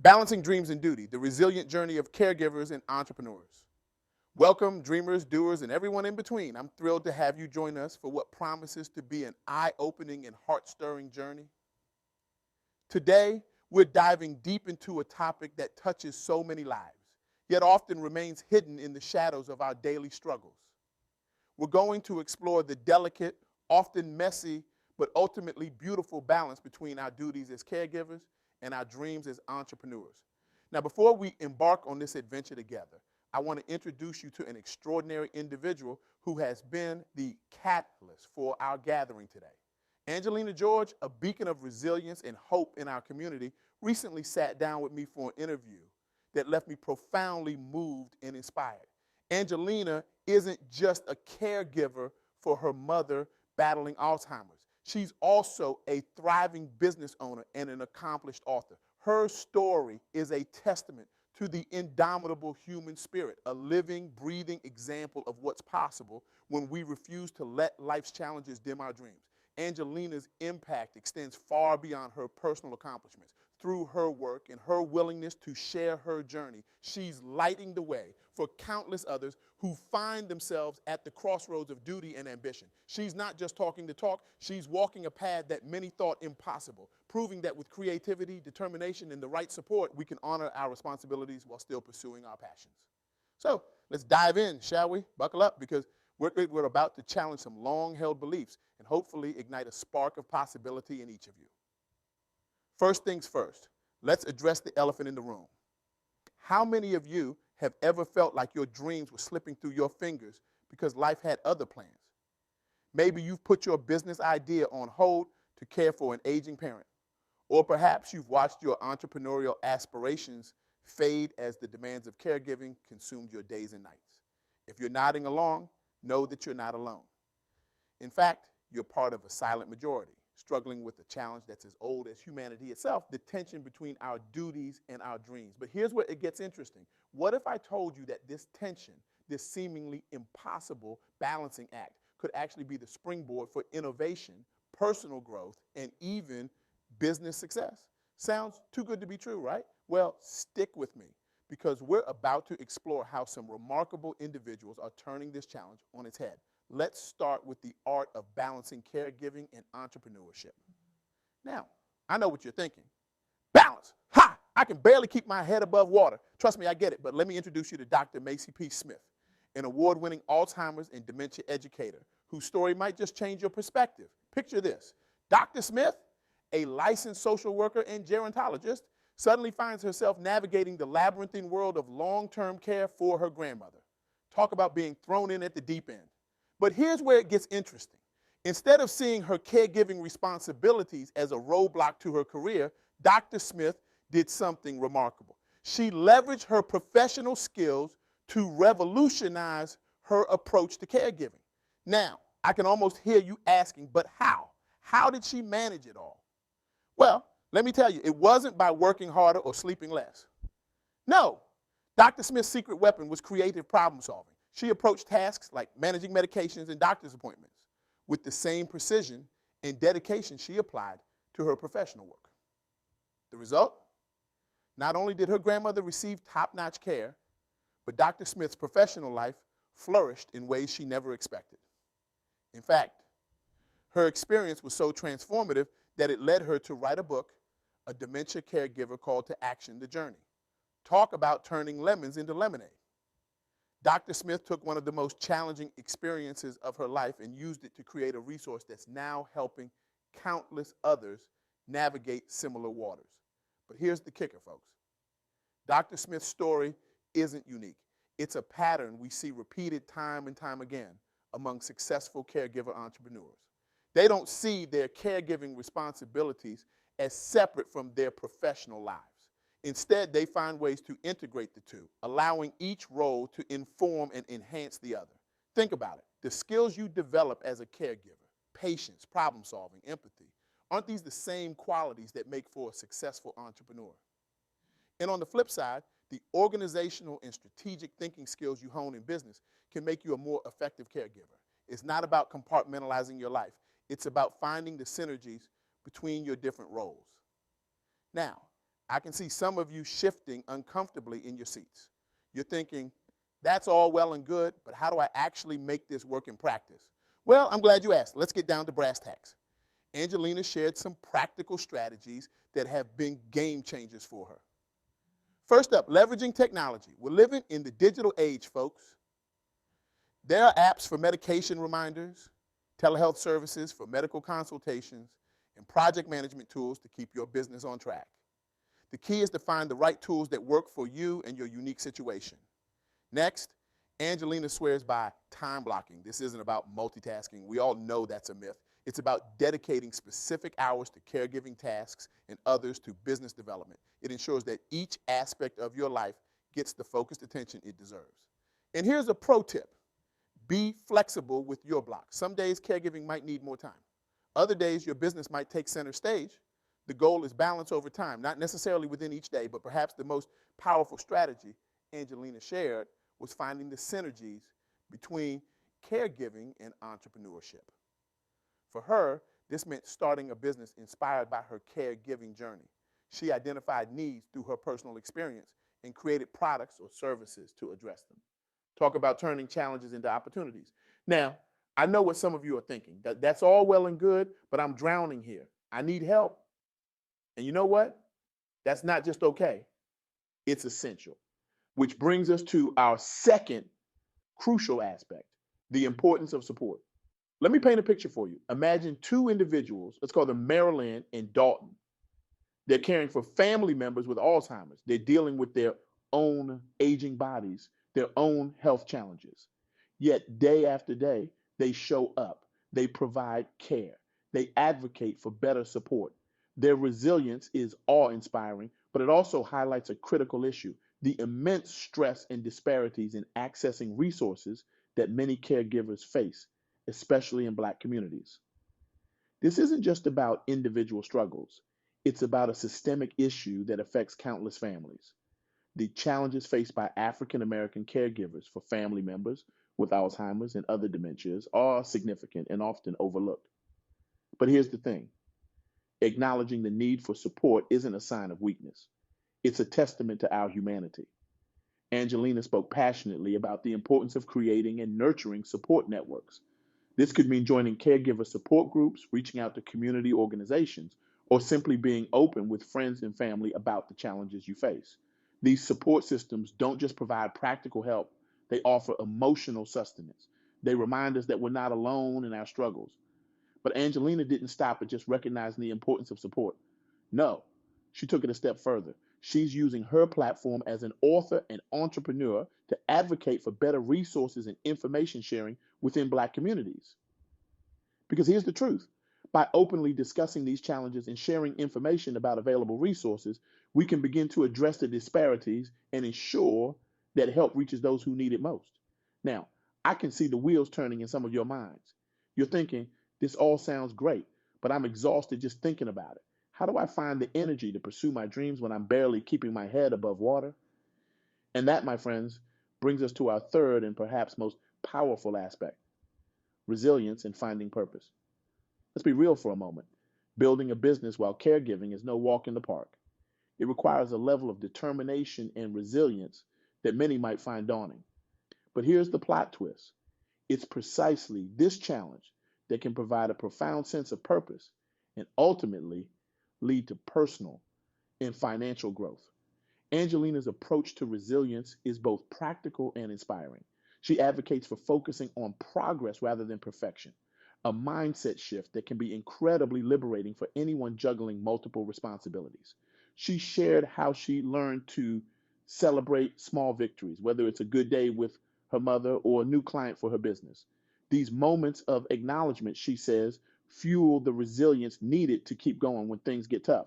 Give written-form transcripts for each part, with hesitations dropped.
Balancing Dreams and Duty, the resilient journey of caregivers and entrepreneurs. Welcome, dreamers, doers, and everyone in between. I'm thrilled to have you join us for what promises to be an eye-opening and heart-stirring journey. Today, we're diving deep into a topic that touches so many lives, yet often remains hidden in the shadows of our daily struggles. We're going to explore the delicate, often messy, but ultimately beautiful balance between our duties as caregivers and our dreams as entrepreneurs. Now, before we embark on this adventure together, I want to introduce you to an extraordinary individual who has been the catalyst for our gathering today. Angelina George, a beacon of resilience and hope in our community, recently sat down with me for an interview that left me profoundly moved and inspired. Angelina isn't just a caregiver for her mother battling Alzheimer's. She's also a thriving business owner and an accomplished author. Her story is a testament to the indomitable human spirit, a living, breathing example of what's possible when we refuse to let life's challenges dim our dreams. Angelina's impact extends far beyond her personal accomplishments. Through her work and her willingness to share her journey, she's lighting the way for countless others who find themselves at the crossroads of duty and ambition. She's not just talking the talk, she's walking a path that many thought impossible, proving that with creativity, determination, and the right support, we can honor our responsibilities while still pursuing our passions. So let's dive in, shall we? Buckle up, because we're about to challenge some long-held beliefs and hopefully ignite a spark of possibility in each of you. First things first, let's address the elephant in the room. How many of you have ever felt like your dreams were slipping through your fingers because life had other plans? Maybe you've put your business idea on hold to care for an aging parent. Or perhaps you've watched your entrepreneurial aspirations fade as the demands of caregiving consumed your days and nights. If you're nodding along, know that you're not alone. In fact, you're part of a silent majority, struggling with a challenge that's as old as humanity itself, the tension between our duties and our dreams. But here's where it gets interesting. What if I told you that this tension, this seemingly impossible balancing act, could actually be the springboard for innovation, personal growth, and even business success? Sounds too good to be true, right? Well, stick with me, because we're about to explore how some remarkable individuals are turning this challenge on its head. Let's start with the art of balancing caregiving and entrepreneurship. Now, I know what you're thinking. Balance! Ha! I can barely keep my head above water. Trust me, I get it, but let me introduce you to Dr. Macy P. Smith, an award-winning Alzheimer's and dementia educator whose story might just change your perspective. Picture this. Dr. Smith, a licensed social worker and gerontologist, suddenly finds herself navigating the labyrinthine world of long-term care for her grandmother. Talk about being thrown in at the deep end. But here's where it gets interesting. Instead of seeing her caregiving responsibilities as a roadblock to her career, Dr. Smith did something remarkable. She leveraged her professional skills to revolutionize her approach to caregiving. Now, I can almost hear you asking, but how? How did she manage it all? Well, let me tell you, it wasn't by working harder or sleeping less. No, Dr. Smith's secret weapon was creative problem solving. She approached tasks like managing medications and doctor's appointments with the same precision and dedication she applied to her professional work. The result? Not only did her grandmother receive top-notch care, but Dr. Smith's professional life flourished in ways she never expected. In fact, her experience was so transformative that it led her to write a book, A Dementia Caregiver Called to Action: The Journey. Talk about turning lemons into lemonade. Dr. Smith took one of the most challenging experiences of her life and used it to create a resource that's now helping countless others navigate similar waters. But here's the kicker, folks. Dr. Smith's story isn't unique. It's a pattern we see repeated time and time again among successful caregiver entrepreneurs. They don't see their caregiving responsibilities as separate from their professional lives. Instead, they find ways to integrate the two, allowing each role to inform and enhance the other. Think about it. The skills you develop as a caregiver, patience, problem solving, empathy, aren't these the same qualities that make for a successful entrepreneur? And on the flip side, the organizational and strategic thinking skills you hone in business can make you a more effective caregiver. It's not about compartmentalizing your life. It's about finding the synergies between your different roles. Now, I can see some of you shifting uncomfortably in your seats. You're thinking, that's all well and good, but how do I actually make this work in practice? Well, I'm glad you asked. Let's get down to brass tacks. Angelina shared some practical strategies that have been game changers for her. First up, leveraging technology. We're living in the digital age, folks. There are apps for medication reminders, telehealth services for medical consultations, and project management tools to keep your business on track. The key is to find the right tools that work for you and your unique situation. Next, Angelina swears by time blocking. This isn't about multitasking. We all know that's a myth. It's about dedicating specific hours to caregiving tasks and others to business development. It ensures that each aspect of your life gets the focused attention it deserves. And here's a pro tip. Be flexible with your block. Some days caregiving might need more time. Other days your business might take center stage. The goal is balance over time, not necessarily within each day, but perhaps the most powerful strategy Angelina shared was finding the synergies between caregiving and entrepreneurship. For her, this meant starting a business inspired by her caregiving journey. She identified needs through her personal experience and created products or services to address them. Talk about turning challenges into opportunities. Now, I know what some of you are thinking. That's all well and good, but I'm drowning here. I need help. And you know what? That's not just okay. It's essential. Which brings us to our second crucial aspect, the importance of support. Let me paint a picture for you. Imagine two individuals, let's call them Marilyn and Dalton. They're caring for family members with Alzheimer's. They're dealing with their own aging bodies, their own health challenges. Yet day after day, they show up. They provide care. They advocate for better support. Their resilience is awe-inspiring, but it also highlights a critical issue, the immense stress and disparities in accessing resources that many caregivers face, especially in Black communities. This isn't just about individual struggles. It's about a systemic issue that affects countless families. The challenges faced by African American caregivers for family members with Alzheimer's and other dementias are significant and often overlooked. But here's the thing. Acknowledging the need for support isn't a sign of weakness. It's a testament to our humanity. Angelina spoke passionately about the importance of creating and nurturing support networks. This could mean joining caregiver support groups, reaching out to community organizations, or simply being open with friends and family about the challenges you face. These support systems don't just provide practical help, they offer emotional sustenance. They remind us that we're not alone in our struggles. But Angelina didn't stop at just recognizing the importance of support. No, she took it a step further. She's using her platform as an author and entrepreneur to advocate for better resources and information sharing within Black communities. Because here's the truth. By openly discussing these challenges and sharing information about available resources, we can begin to address the disparities and ensure that help reaches those who need it most. Now, I can see the wheels turning in some of your minds. You're thinking, this all sounds great, but I'm exhausted just thinking about it. How do I find the energy to pursue my dreams when I'm barely keeping my head above water? And that, my friends, brings us to our third and perhaps most powerful aspect, resilience and finding purpose. Let's be real for a moment. Building a business while caregiving is no walk in the park. It requires a level of determination and resilience that many might find daunting. But here's the plot twist. It's precisely this challenge that can provide a profound sense of purpose and ultimately lead to personal and financial growth. Angelina's approach to resilience is both practical and inspiring. She advocates for focusing on progress rather than perfection, a mindset shift that can be incredibly liberating for anyone juggling multiple responsibilities. She shared how she learned to celebrate small victories, whether it's a good day with her mother or a new client for her business. These moments of acknowledgement, she says, fuel the resilience needed to keep going when things get tough.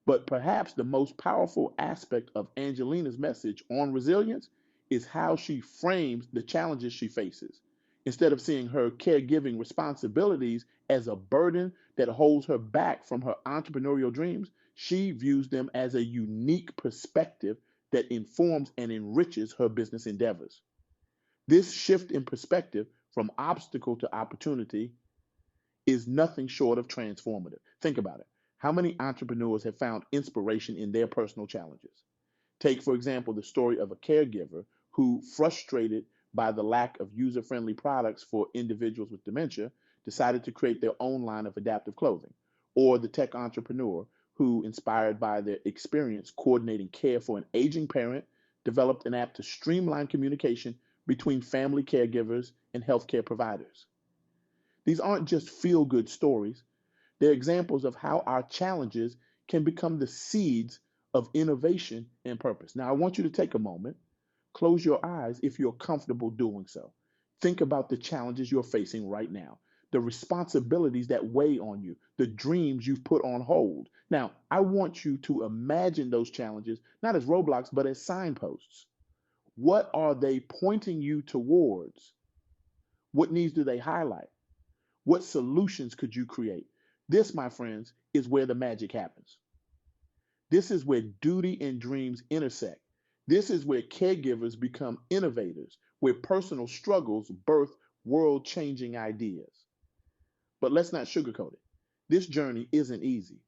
But perhaps the most powerful aspect of Angelina's message on resilience is how she frames the challenges she faces. Instead of seeing her caregiving responsibilities as a burden that holds her back from her entrepreneurial dreams, she views them as a unique perspective that informs and enriches her business endeavors. This shift in perspective from obstacle to opportunity is nothing short of transformative. Think about it. How many entrepreneurs have found inspiration in their personal challenges? Take, for example, the story of a caregiver who, frustrated by the lack of user friendly products for individuals with dementia, decided to create their own line of adaptive clothing. Or the tech entrepreneur who, inspired by their experience coordinating care for an aging parent, developed an app to streamline communication between family caregivers and healthcare providers. These aren't just feel good stories, they're examples of how our challenges can become the seeds of innovation and purpose. Now, I want you to take a moment, close your eyes if you're comfortable doing so. Think about the challenges you're facing right now, the responsibilities that weigh on you, the dreams you've put on hold. Now, I want you to imagine those challenges not as roadblocks, but as signposts. What are they pointing you towards? What needs do they highlight? What solutions could you create? This, my friends, is where the magic happens. This is where duty and dreams intersect. This is where caregivers become innovators, where personal struggles birth world changing ideas. But let's not sugarcoat it. This journey isn't easy.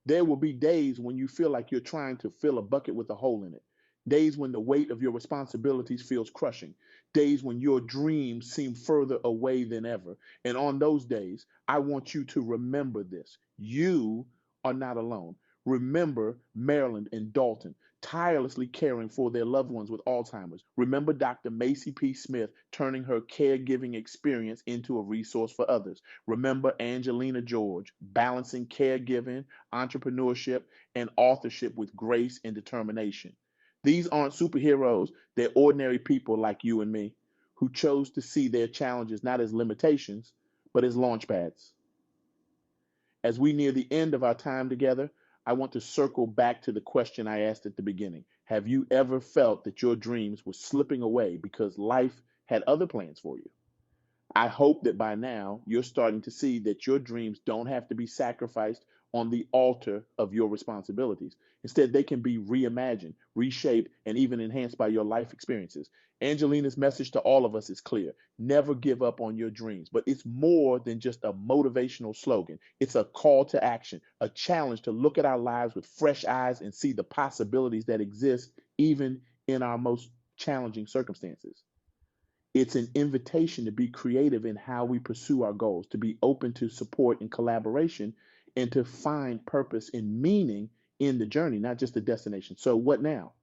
There will be days when you feel like you're trying to fill a bucket with a hole in it. Days when the weight of your responsibilities feels crushing. Days when your dreams seem further away than ever. And on those days, I want you to remember this. You are not alone. Remember Marilyn and Dalton tirelessly caring for their loved ones with Alzheimer's. Remember Dr. Macy P. Smith turning her caregiving experience into a resource for others. Remember Angelina George balancing caregiving, entrepreneurship, and authorship with grace and determination. These aren't superheroes, they're ordinary people like you and me who chose to see their challenges not as limitations, but as launch pads. As we near the end of our time together, I want to circle back to the question I asked at the beginning. Have you ever felt that your dreams were slipping away because life had other plans for you? I hope that by now you're starting to see that your dreams don't have to be sacrificed on the altar of your responsibilities. Instead, they can be reimagined, reshaped, and even enhanced by your life experiences. Angelina's message to all of us is clear. Never give up on your dreams, but it's more than just a motivational slogan. It's a call to action, a challenge to look at our lives with fresh eyes and see the possibilities that exist even in our most challenging circumstances. It's an invitation to be creative in how we pursue our goals, to be open to support and collaboration, and to find purpose and meaning in the journey, not just the destination. So, what now?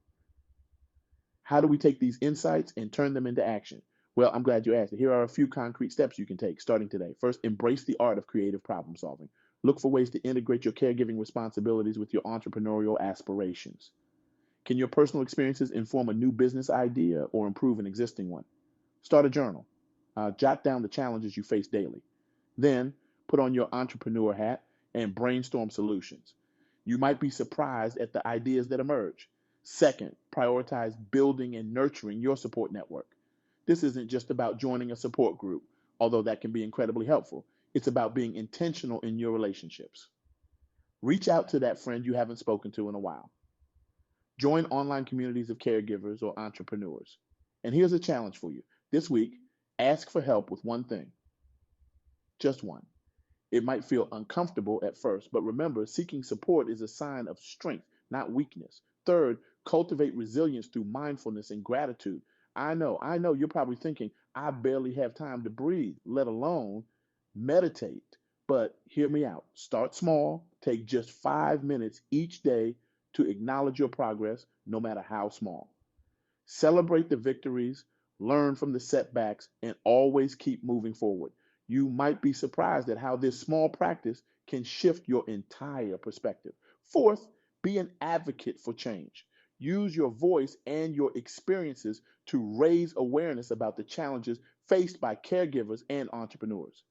How do we take these insights and turn them into action? Well, I'm glad you asked. Here are a few concrete steps you can take starting today. First, embrace the art of creative problem solving. Look for ways to integrate your caregiving responsibilities with your entrepreneurial aspirations. Can your personal experiences inform a new business idea or improve an existing one? Start a journal. Jot down the challenges you face daily. Then put on your entrepreneur hat and brainstorm solutions. You might be surprised at the ideas that emerge. Second, prioritize building and nurturing your support network. This isn't just about joining a support group, although that can be incredibly helpful. It's about being intentional in your relationships. Reach out to that friend you haven't spoken to in a while. Join online communities of caregivers or entrepreneurs. And here's a challenge for you. This week, ask for help with one thing, just one. It might feel uncomfortable at first, but remember, seeking support is a sign of strength, not weakness. Third, cultivate resilience through mindfulness and gratitude. I know, you're probably thinking, I barely have time to breathe, let alone meditate. But hear me out. Start small, take just 5 minutes each day to acknowledge your progress, no matter how small. Celebrate the victories, learn from the setbacks, and always keep moving forward. You might be surprised at how this small practice can shift your entire perspective. Fourth, be an advocate for change. Use your voice and your experiences to raise awareness about the challenges faced by caregivers and entrepreneurs.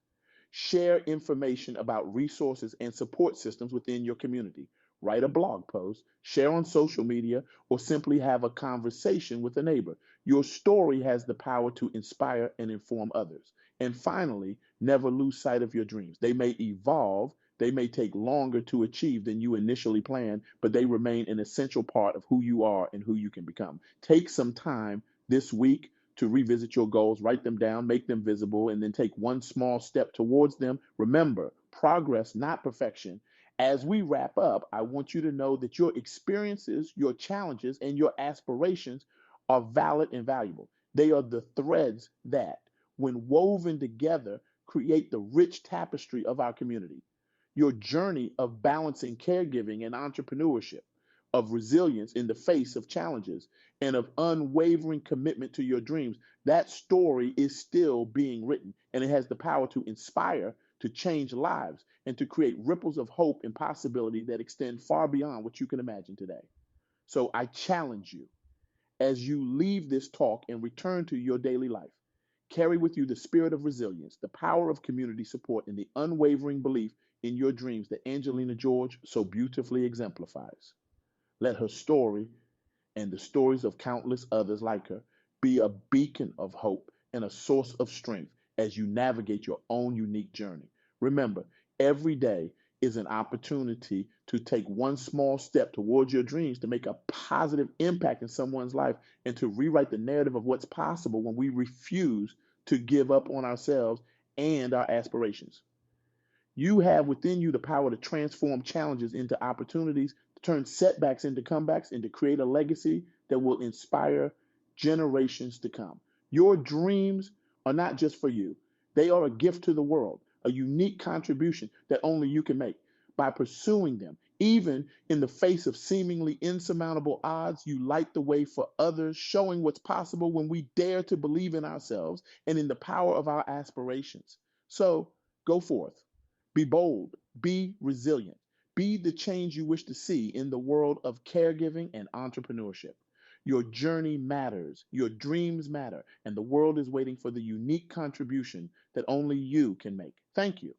Share information about resources and support systems within your community. Write a blog post, share on social media, or simply have a conversation with a neighbor. Your story has the power to inspire and inform others. And finally, never lose sight of your dreams. They may evolve, they may take longer to achieve than you initially planned, but they remain an essential part of who you are and who you can become. Take some time this week to revisit your goals, write them down, make them visible, and then take one small step towards them. Remember, progress, not perfection, As we wrap up, I want you to know that your experiences, your challenges, and your aspirations are valid and valuable. They are the threads that, when woven together, create the rich tapestry of our community. Your journey of balancing caregiving and entrepreneurship, of resilience in the face of challenges, and of unwavering commitment to your dreams, that story is still being written, and it has the power to inspire, to change lives, and to create ripples of hope and possibility that extend far beyond what you can imagine today. So I challenge you, as you leave this talk and return to your daily life, carry with you the spirit of resilience, the power of community support, and the unwavering belief in your dreams that Angelina George so beautifully exemplifies. Let her story and the stories of countless others like her be a beacon of hope and a source of strength as you navigate your own unique journey. Remember, every day is an opportunity to take one small step towards your dreams, to make a positive impact in someone's life, and to rewrite the narrative of what's possible when we refuse to give up on ourselves and our aspirations. You have within you the power to transform challenges into opportunities, to turn setbacks into comebacks, and to create a legacy that will inspire generations to come. Your dreams are not just for you, they are a gift to the world, a unique contribution that only you can make. By pursuing them, even in the face of seemingly insurmountable odds, you light the way for others, showing what's possible when we dare to believe in ourselves and in the power of our aspirations. So go forth. Be bold, be resilient, be the change you wish to see in the world of caregiving and entrepreneurship. Your journey matters, your dreams matter, and the world is waiting for the unique contribution that only you can make. Thank you